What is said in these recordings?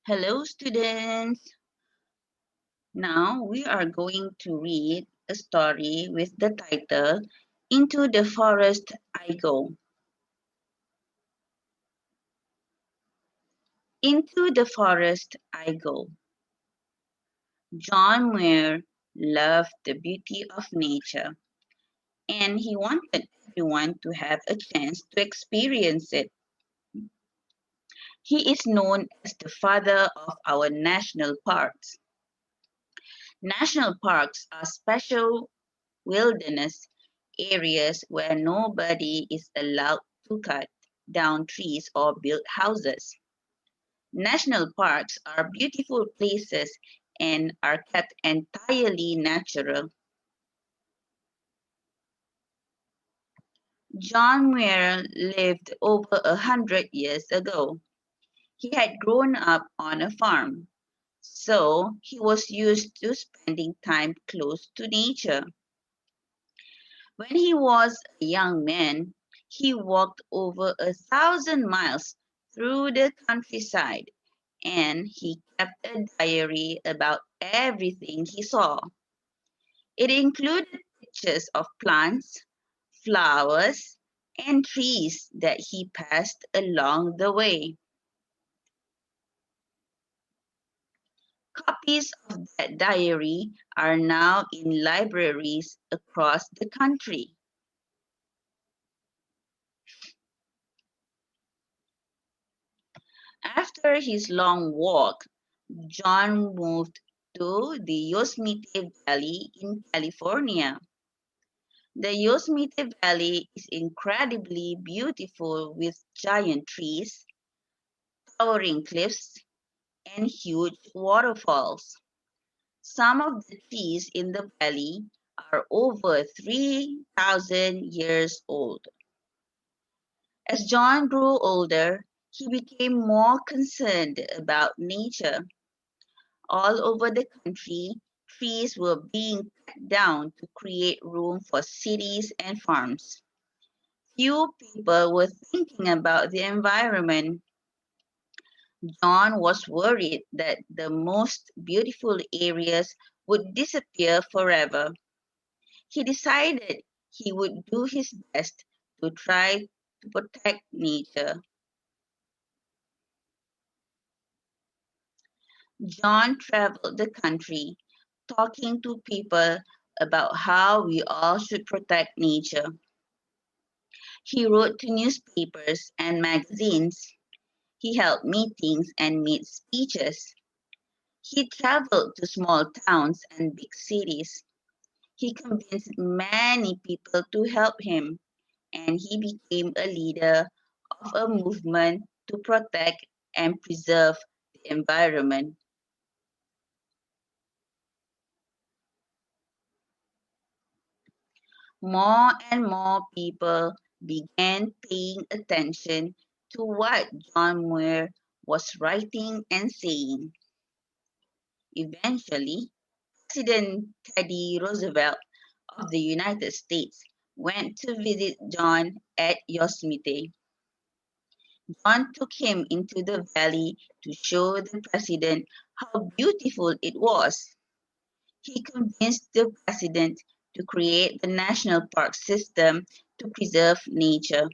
Hello, students. Now we are going to read a story with the title Into the Forest I Go. Into the forest I go. John Muir loved the beauty of nature and he wanted everyone to have a chance to experience it. He is known as the father of our national parks. National parks are special wilderness areas where nobody is allowed to cut down trees or build houses. National parks are beautiful places and are kept entirely natural. John Muir lived over 100 years ago. He had grown up on a farm, so he was used to spending time close to nature. When he was a young man, he walked over 1,000 miles through the countryside and he kept a diary about everything he saw. It included pictures of plants, flowers, and trees that he passed along the way. Copies of that diary are now in libraries across the country. After his long walk, John moved to the Yosemite Valley in California. The Yosemite Valley is incredibly beautiful with giant trees, towering cliffs, and huge waterfalls. Some of the trees in the valley are over 3,000 years old. As John grew older, he became more concerned about nature. All over the country, trees were being cut down to create room for cities and farms. Few people were thinking about the environment. John was worried that the most beautiful areas would disappear forever. He decided he would do his best to try to protect nature. John traveled the country talking to people about how we all should protect nature. He wrote to newspapers and magazines. He held meetings and made speeches. He traveled to small towns and big cities. He convinced many people to help him, and he became a leader of a movement to protect and preserve the environment. More and more people began paying attention to what John Muir was writing and saying. Eventually, President Teddy Roosevelt of the United States went to visit John at Yosemite. John took him into the valley to show the president how beautiful it was. He convinced the president to create the national park system to preserve nature.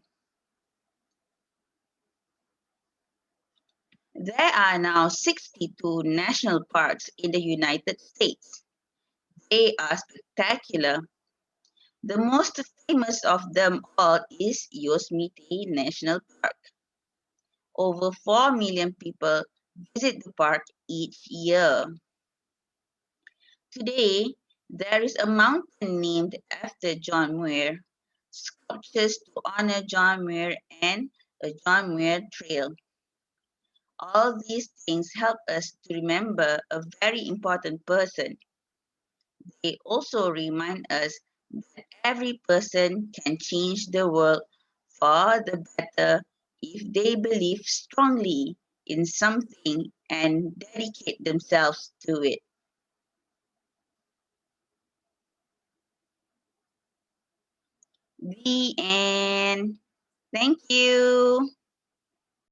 There are now 62 national parks in the United States. They are spectacular. The most famous of them all is Yosemite National Park. Over 4 million people visit the park each year. Today, there is a mountain named after John Muir, sculptures to honor John Muir, and a John Muir Trail. All these things help us to remember a very important person. They also remind us that every person can change the world for the better if they believe strongly in something and dedicate themselves to it. The end. Thank you.